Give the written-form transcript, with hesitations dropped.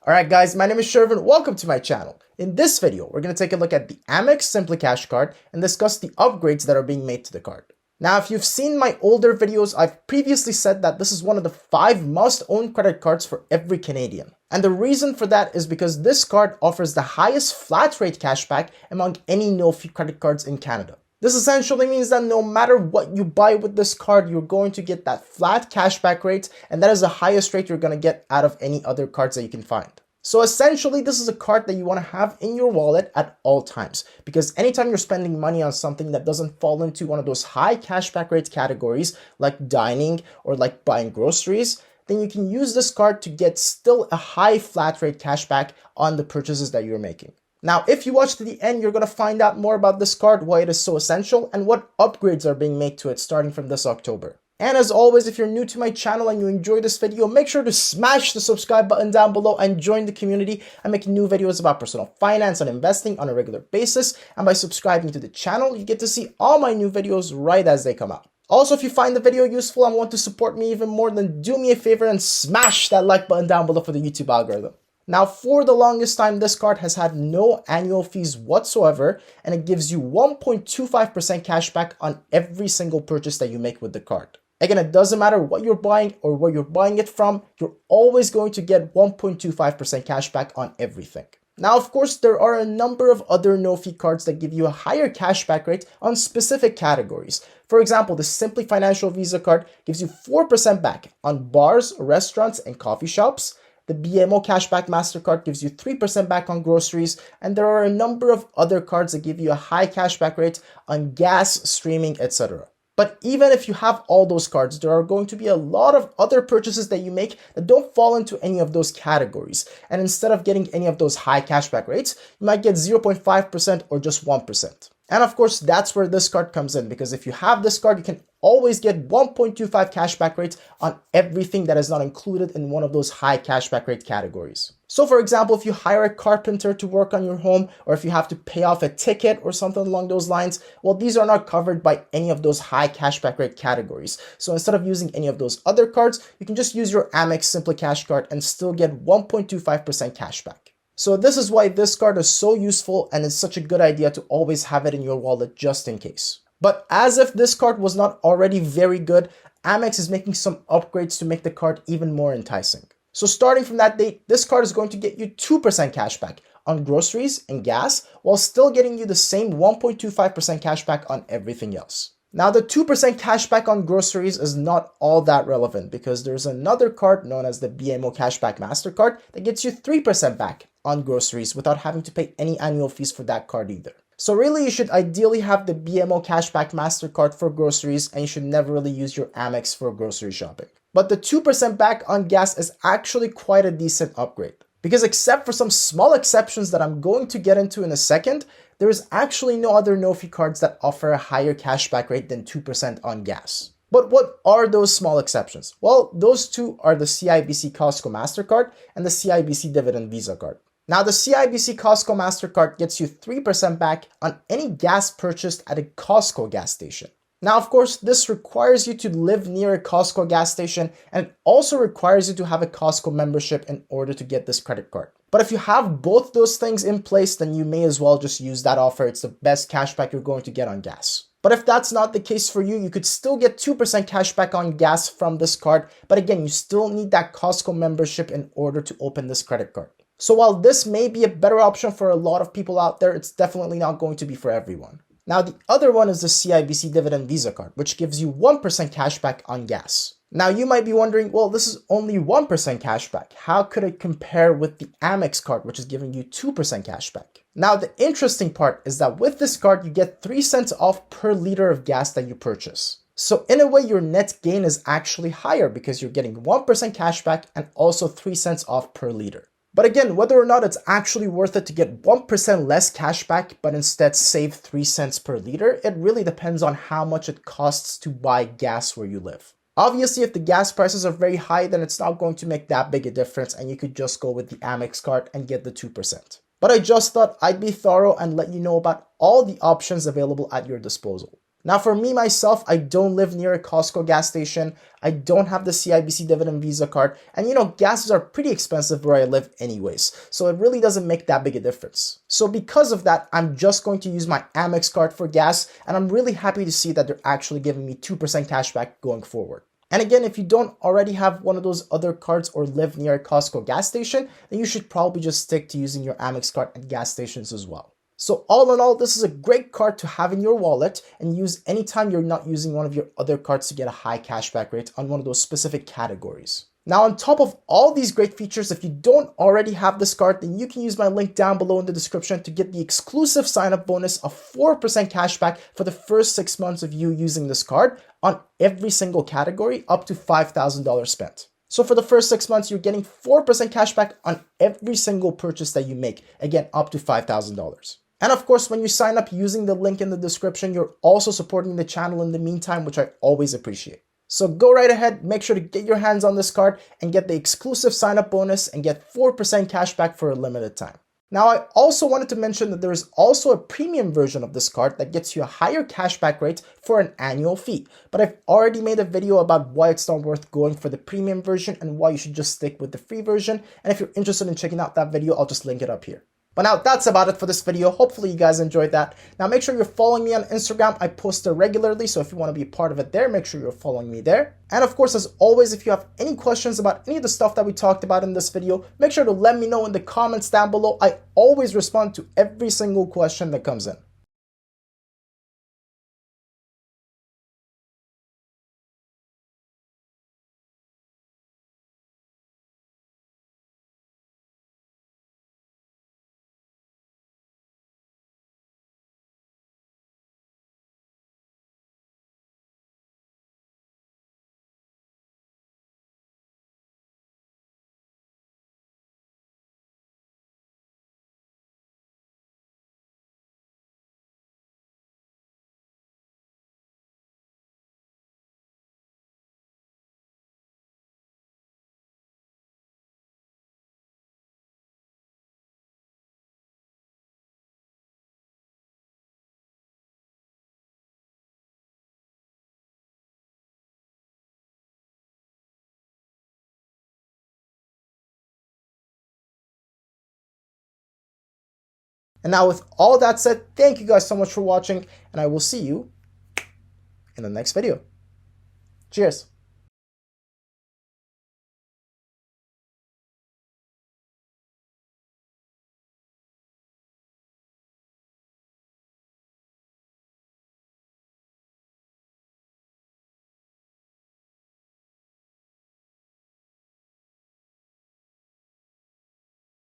Alright guys, my name is Shervin, welcome to my channel. In this video, we're going to take a look at the AMEX SimplyCash card and discuss the upgrades that are being made to the card. Now, if you've seen my older videos, I've previously said that this is one of the 5 must-own credit cards for every Canadian. And the reason for that is because this card offers the highest flat rate cashback among any no-fee credit cards in Canada. This essentially means that no matter what you buy with this card, you're going to get that flat cashback rate, and that is the highest rate you're going to get out of any other cards that you can find. So essentially, this is a card that you want to have in your wallet at all times, because anytime you're spending money on something that doesn't fall into one of those high cashback rate categories like dining or like buying groceries, then you can use this card to get still a high flat rate cashback on the purchases that you're making. Now, if you watch to the end, you're going to find out more about this card, why it is so essential, and what upgrades are being made to it starting from this October. And as always, if you're new to my channel and you enjoy this video, make sure to smash the subscribe button down below and join the community. I make new videos about personal finance and investing on a regular basis. And by subscribing to the channel, you get to see all my new videos right as they come out. Also, if you find the video useful and want to support me even more, then do me a favor and smash that like button down below for the YouTube algorithm. Now, for the longest time, this card has had no annual fees whatsoever, and it gives you 1.25% cash back on every single purchase that you make with the card. Again, it doesn't matter what you're buying or where you're buying it from, you're always going to get 1.25% cash back on everything. Now, of course, there are a number of other no-fee cards that give you a higher cashback rate on specific categories. For example, the Simply Financial Visa card gives you 4% back on bars, restaurants, and coffee shops. The BMO Cashback MasterCard gives you 3% back on groceries, and there are a number of other cards that give you a high cashback rate on gas, streaming, etc. But even if you have all those cards, there are going to be a lot of other purchases that you make that don't fall into any of those categories. And instead of getting any of those high cashback rates, you might get 0.5% or just 1%. And of course, that's where this card comes in, because if you have this card, you can always get 1.25 cashback rates on everything that is not included in one of those high cashback rate categories. So for example, if you hire a carpenter to work on your home, or if you have to pay off a ticket or something along those lines, well, these are not covered by any of those high cashback rate categories. So instead of using any of those other cards, you can just use your AMEX SimplyCash card and still get 1.25% cashback. So this is why this card is so useful, and it's such a good idea to always have it in your wallet just in case. But as if this card was not already very good, AMEX is making some upgrades to make the card even more enticing. So starting from that date, this card is going to get you 2% cashback on groceries and gas, while still getting you the same 1.25% cashback on everything else. Now, the 2% cashback on groceries is not all that relevant, because there's another card known as the BMO Cashback MasterCard that gets you 3% back on groceries without having to pay any annual fees for that card either. So really, you should ideally have the BMO Cashback MasterCard for groceries, and you should never really use your Amex for grocery shopping. But the 2% back on gas is actually quite a decent upgrade, because except for some small exceptions that I'm going to get into in a second, there is actually no other no-fee cards that offer a higher cashback rate than 2% on gas. But what are those small exceptions? Well, those two are the CIBC Costco MasterCard and the CIBC Dividend Visa card. Now, the CIBC Costco MasterCard gets you 3% back on any gas purchased at a Costco gas station. Now, of course, this requires you to live near a Costco gas station, and it also requires you to have a Costco membership in order to get this credit card. But if you have both those things in place, then you may as well just use that offer. It's the best cashback you're going to get on gas. But if that's not the case for you, you could still get 2% cashback on gas from this card. But again, you still need that Costco membership in order to open this credit card. So while this may be a better option for a lot of people out there, it's definitely not going to be for everyone. Now, the other one is the CIBC Dividend Visa card, which gives you 1% cashback on gas. Now, you might be wondering, well, this is only 1% cashback. How could it compare with the Amex card, which is giving you 2% cashback? Now, the interesting part is that with this card, you get 3 cents off per liter of gas that you purchase. So in a way, your net gain is actually higher, because you're getting 1% cashback and also 3 cents off per liter. But again, whether or not it's actually worth it to get 1% less cashback, but instead save 3 cents per liter, it really depends on how much it costs to buy gas where you live. Obviously, if the gas prices are very high, then it's not going to make that big a difference, and you could just go with the Amex card and get the 2%. But I just thought I'd be thorough and let you know about all the options available at your disposal. Now for me myself, I don't live near a Costco gas station. I don't have the CIBC Dividend Visa card. And gases are pretty expensive where I live anyways. So it really doesn't make that big a difference. So because of that, I'm just going to use my Amex card for gas. And I'm really happy to see that they're actually giving me 2% cash back going forward. And again, if you don't already have one of those other cards or live near a Costco gas station, then you should probably just stick to using your Amex card at gas stations as well. So all in all, this is a great card to have in your wallet and use anytime you're not using one of your other cards to get a high cashback rate on one of those specific categories. Now, on top of all these great features, if you don't already have this card, then you can use my link down below in the description to get the exclusive sign-up bonus of 4% cashback for the first 6 months of you using this card on every single category up to $5,000 spent. So for the first 6 months, you're getting 4% cashback on every single purchase that you make, again, up to $5,000. And of course, when you sign up using the link in the description, you're also supporting the channel in the meantime, which I always appreciate. So go right ahead, make sure to get your hands on this card and get the exclusive sign-up bonus and get 4% cash back for a limited time. Now, I also wanted to mention that there is also a premium version of this card that gets you a higher cashback rate for an annual fee. But I've already made a video about why it's not worth going for the premium version and why you should just stick with the free version. And if you're interested in checking out that video, I'll just link it up here. But now that's about it for this video. Hopefully you guys enjoyed that. Now make sure you're following me on Instagram. I post there regularly, so if you want to be a part of it there, make sure you're following me there. And of course, as always, if you have any questions about any of the stuff that we talked about in this video, make sure to let me know in the comments down below. I always respond to every single question that comes in. And now with all that said, thank you guys so much for watching, and I will see you in the next video. Cheers.